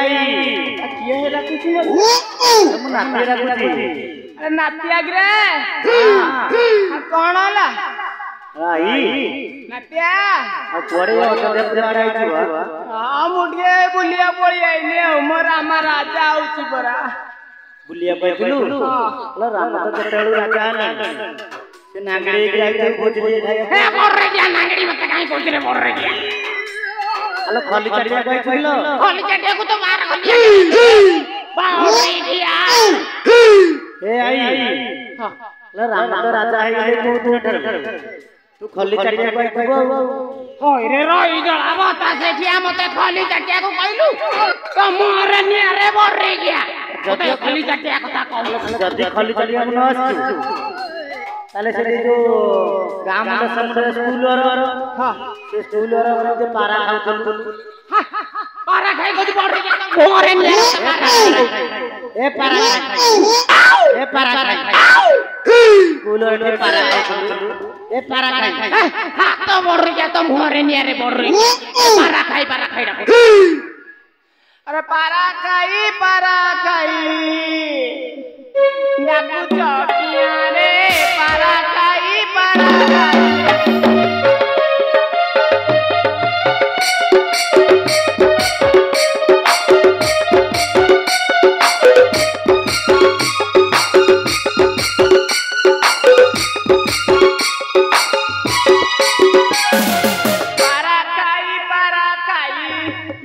आई किए हेरा कुछ मत हम नातिरा कुछ अरे नाती आगरे हां कौन होला आई नातिया आ कोड़े ओते पुराड़ा आई हां मुडिए बुलिया पड़ी आइले हमर रामा राजा आउची परा बुलिया पाइलु ल रामा तो जटेलु राजा ना से नागड़ी जाई बोजरे खाय हे बोर रे क्या नागड़ी मत काई बोजरे बोर रे क्या हेलो खाली चढ़िया कहलो खाली चढ़िया को तो मार गलिया बाप रे दिया ए आई हां ल रामा तो राजा है बहुत ठर तू खाली चढ़िया कहबो होय रे रही जळा बता सेठिया मते खाली चढ़िया को कहलु तो मोरे नियारे बोर रे क्या जदी खाली चढ़िया कथा कहलो जदी खाली चढ़िया न आछु ताले से जो गाम में समुद्र स्कूल और हां से स्कूल और जे पारा खाउतल पारा खाई को बोल रे क्या मोरे नियारे ए पारा स्कूल और जे पारा खाउतल ए पारा खाई हां तो बोल रे क्या तो मोरे नियारे बोल रे पारा खाई डाको अरे पारा खाई डाकू चौकिया रे पारा खाई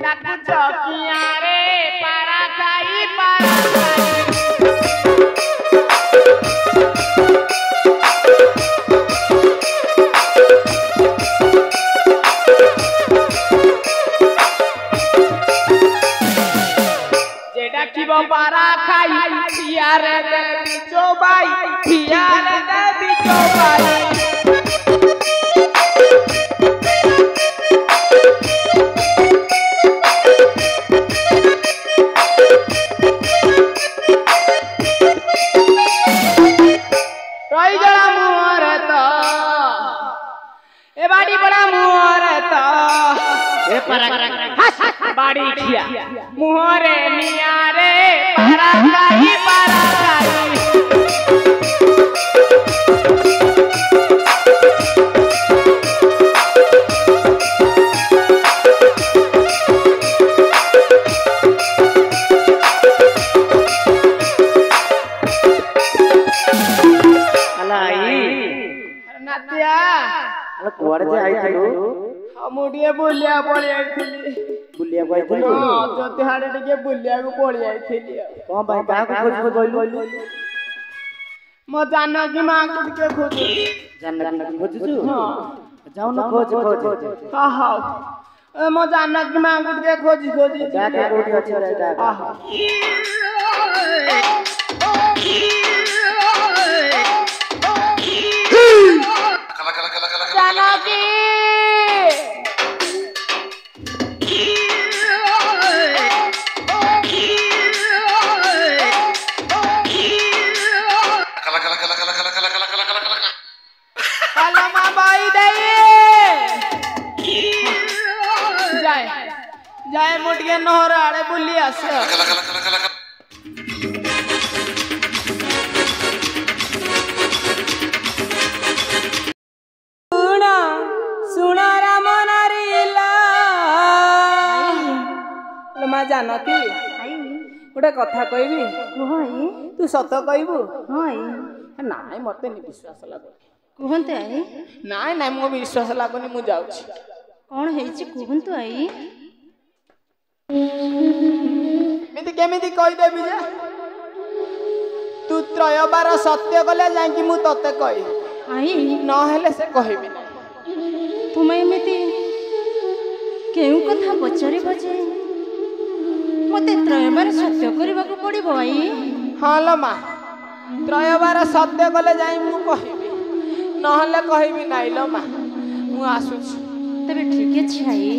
डाकू चौकिया रे पारा खाई जेडा की वो पारा खाई यार दे बिचो बाई यार दे बिचो बाई बाड़ी खिया मुहरे नियारे पारा खाई अलाई नातिया अरे कोड़े जे आइथलु मुडिए बुलिया पड़ी आइथिली बुलिया कहथिलु हां जति हाडे टिके बुलिया को पड़ी आइथिली कोन भाई का को खोज बोलु मो जानकी मां को टिके खोज जानकी खोजछु हां जाऊ न खोज हां हां मो जानकी मां को टिके खोज जाके कोठी अछि रे हां हां जानकी जाए मुटिया नहर आड़े बुली आसे सुना राम नारीला मां जानकी गोटे कथा कहबी तू सत कहबू नाई मते विश्वास लागुनी कहते आई नाई नाई मो विश्वास लागुनी मु जाउछि कौन हेछि कहंतु आई मिति केमिति कहि देबी जे तू त्रयबार सत्य कले जाई मु तते कहि आई न हेले से कहबी ना तुम एमिति केउ कथा पचरे बजे मते त्रयबार सत्य करबा को पड़िबो आई हां ल मा त्रयबार सत्य कले जाई मु कहबी न हेले कहबी नाइ ल मा मु आसुछि तबे ठीक अछि आई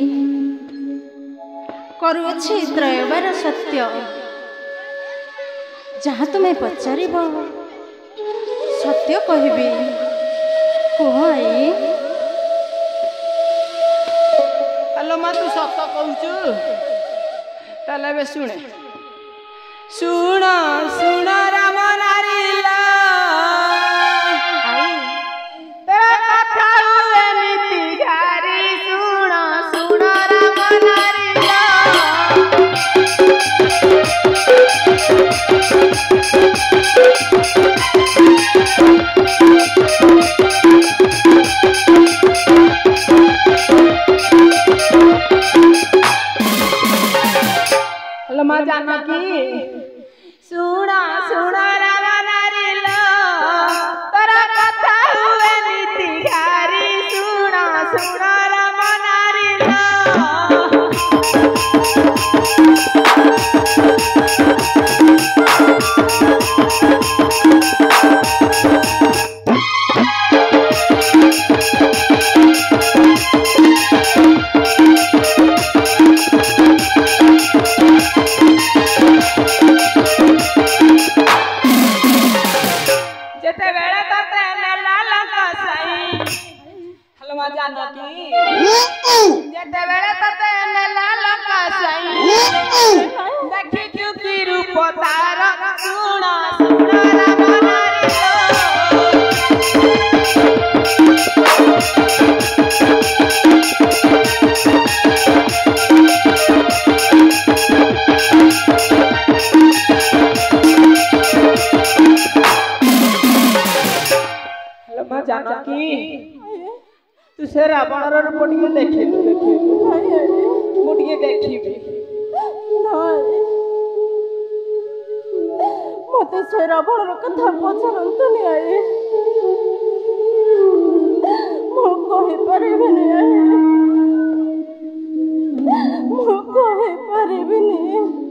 करू अछि त्रयबार सत्य जहाँ तुम्हें पचारिब सत्य कहबी कह आई हेलो मां तू सत कहूचु ताले बे सुने सुन सुन राम नारी ला तेरा कथा हुए नीति गारी सुन सुन राम नारी ला लमा जानकी सुना सुना राम नारी लो तोरा कथा हुए नीति गारी सुना सुना राम नारी लो जानकी जेते बेले तते नेला लका सई देखि चुकी रूप तार सुना सुना राम नारी हेलो मां जानकी तू से रावण रूप टे देखिलु मुझे देखी मत से रावण कथा पचारतु आई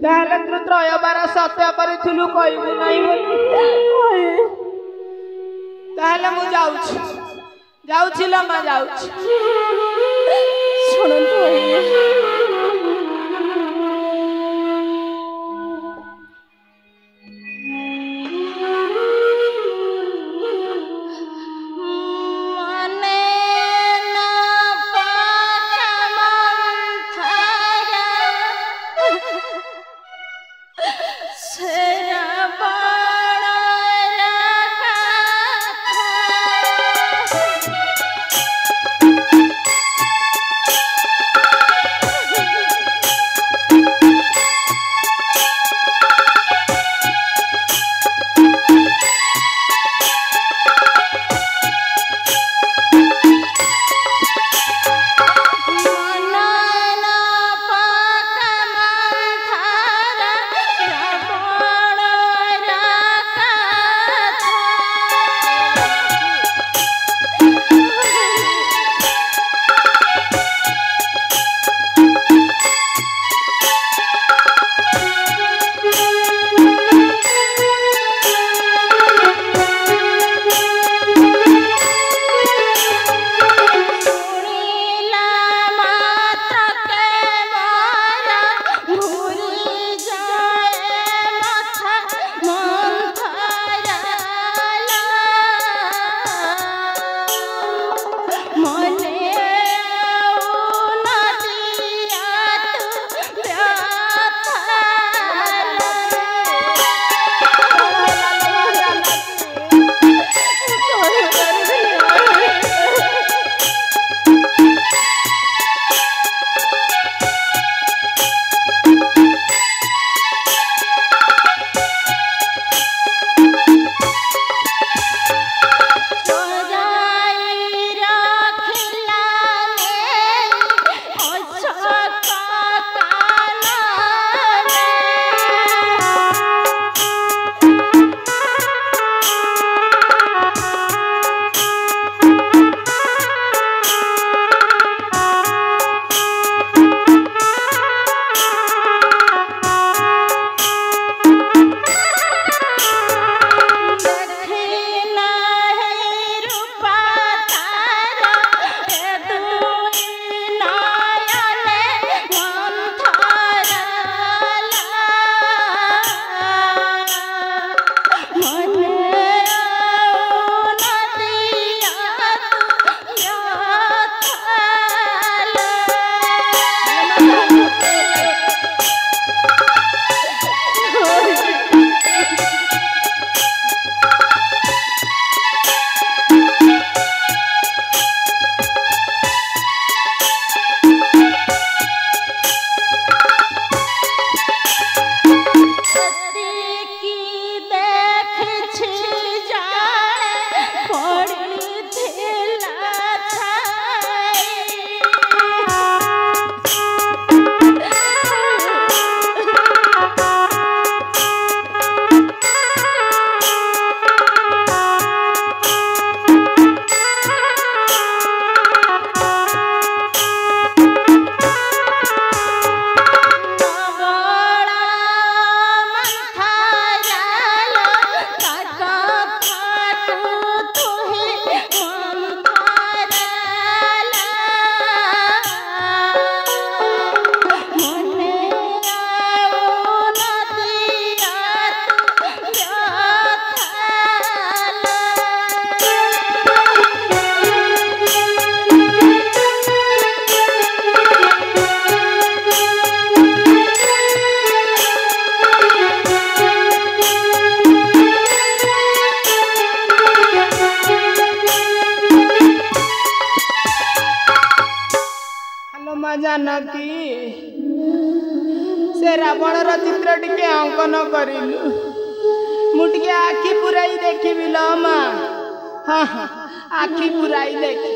ताले तू त्रयबार सत्य करिथिलु कहबु नाही बोली ताले मु जाउछि जाउछि लम्मा जाउछि शुणन्तु जानकी से रावणर चित्र टिके अंकन करिलु मुटिके आखि पुराई देखिबि लो माँ हाँ हाँ आखि पुराई देखि